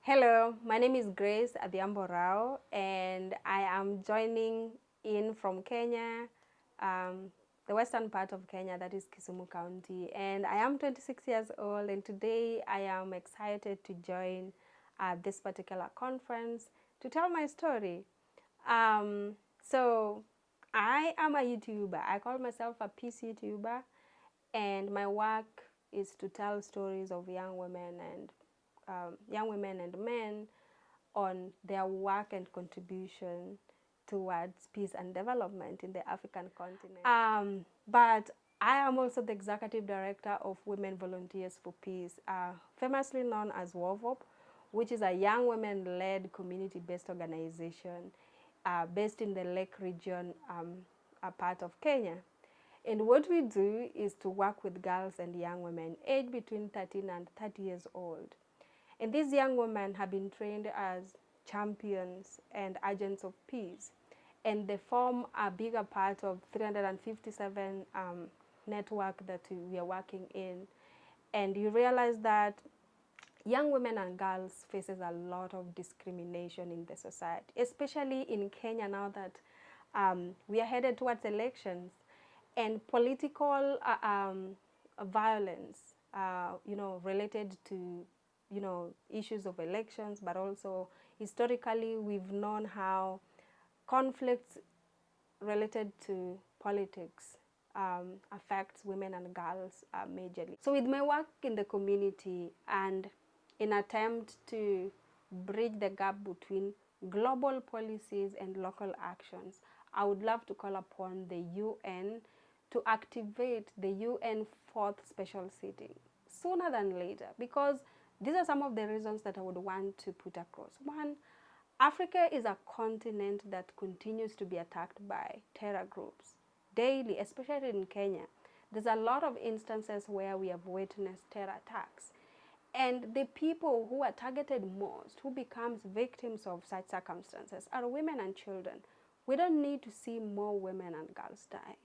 Hello, my name is Grace Adhiambo Orao, and I am joining in from Kenya, the western part of Kenya, that is Kisumu County. And I am 26 years old, and today I am excited to join this particular conference to tell my story. So I am a YouTuber. I call myself a peace YouTuber, and my work is to tell stories of young women and men on their work and contribution towards peace and development in the African continent. But I am also the executive director of Women Volunteers for Peace, famously known as WOVOP, which is a young women-led community-based organization based in the Lake region, a part of Kenya. And what we do is to work with girls and young women aged between 13 and 30 years old. And these young women have been trained as champions and agents of peace. And they form a bigger part of 357 network that we are working in. And you realize that young women and girls faces a lot of discrimination in the society, especially in Kenya now that we are headed towards elections. And political violence, related to, issues of elections, but also historically we've known how conflicts related to politics affects women and girls majorly. So with my work in the community and in attempt to bridge the gap between global policies and local actions, I would love to call upon the UN to activate the UN 4th special sitting sooner than later, because these are some of the reasons that I would want to put across. One, Africa is a continent that continues to be attacked by terror groups daily, especially in Kenya. There's a lot of instances where we have witnessed terror attacks. And the people who are targeted most, who becomes victims of such circumstances, are women and children. We don't need to see more women and girls dying.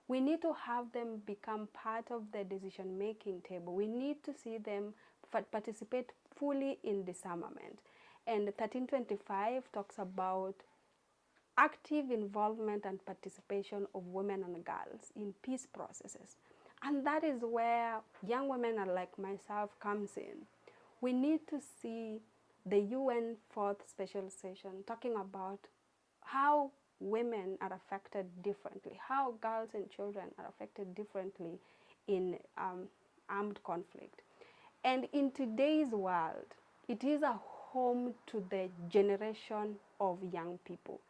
We need to have them become part of the decision-making table. We need to see them participate fully in disarmament. And 1325 talks about active involvement and participation of women and girls in peace processes. And that is where young women like myself comes in. We need to see the UN 4th special session talking about how women are affected differently, how girls and children are affected differently in armed conflict. And in today's world, it is a home to the generation of young people.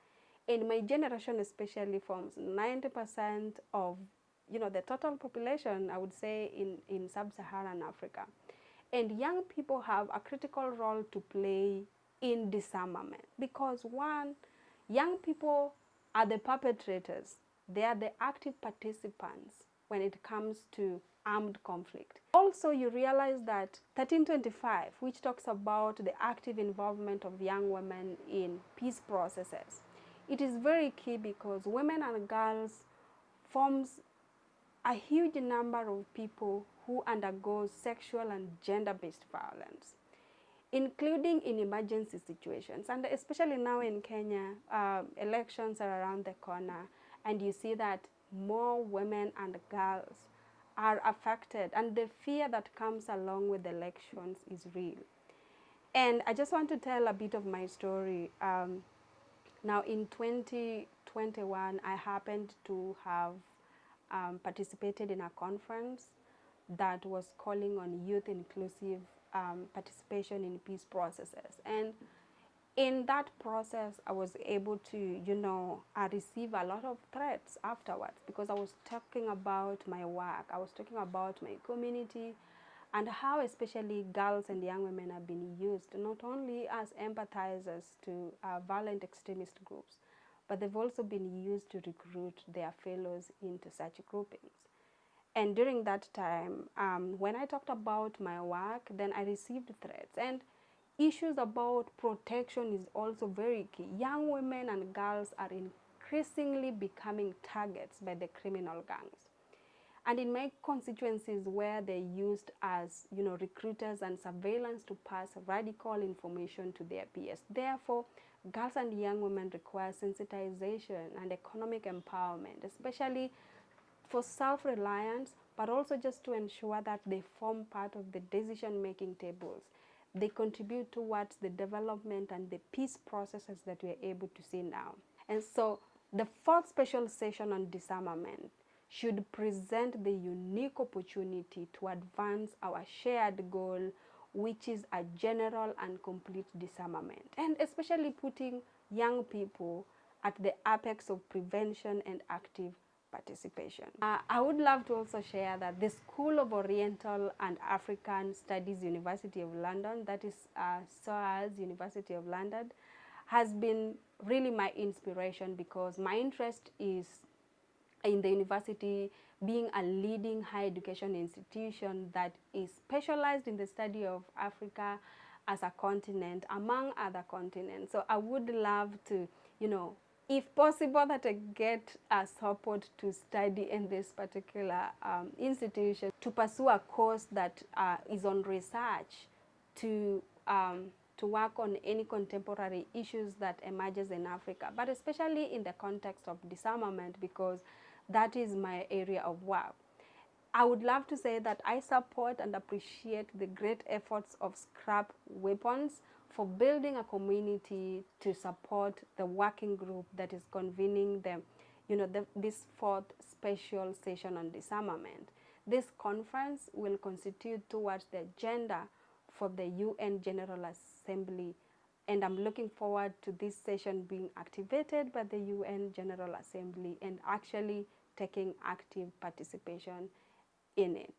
And my generation especially forms 90% of the total population, I would say, in sub-Saharan Africa. And young people have a critical role to play in disarmament because, one, young people are the perpetrators. They are the active participants when it comes to armed conflict. Also, you realize that 1325, which talks about the active involvement of young women in peace processes, it is very key because women and girls forms a huge number of people who undergo sexual and gender-based violence, including in emergency situations. And especially now in Kenya, elections are around the corner, and you see that more women and girls are affected, and the fear that comes along with elections is real. And I just want to tell a bit of my story. Now in 2021, I happened to have participated in a conference that was calling on youth inclusive participation in peace processes. And in that process, I was able to, receive a lot of threats afterwards because I was talking about my work. I was talking about my community and how especially girls and young women have been used not only as empathizers to violent extremist groups, but they've also been used to recruit their fellows into such groupings. And during that time, when I talked about my work, then I received threats. And issues about protection is also very key. Young women and girls are increasingly becoming targets by the criminal gangs. And in my constituencies where they're used as, recruiters and surveillance to pass radical information to their peers. Therefore, girls and young women require sensitization and economic empowerment, especially for self-reliance, but also just to ensure that they form part of the decision-making tables. They contribute towards the development and the peace processes that we are able to see now. And so the fourth special session on disarmament should present the unique opportunity to advance our shared goal, which is a general and complete disarmament, and especially putting young people at the apex of prevention and active participation. I would love to also share that the School of Oriental and African Studies, University of London, that is SOAS, University of London, has been really my inspiration, because my interest is in the university being a leading higher education institution that is specialized in the study of Africa as a continent among other continents. So I would love to, if possible, that I get support to study in this particular institution, to pursue a course that is on research, to work on any contemporary issues that emerges in Africa, but especially in the context of disarmament, because that is my area of work. I would love to say that I support and appreciate the great efforts of Scrap Weapons for building a community to support the working group that is convening this fourth special session on disarmament. This conference will constitute towards the agenda for the UN General Assembly, and I'm looking forward to this session being activated by the UN General Assembly and actually taking active participation in it.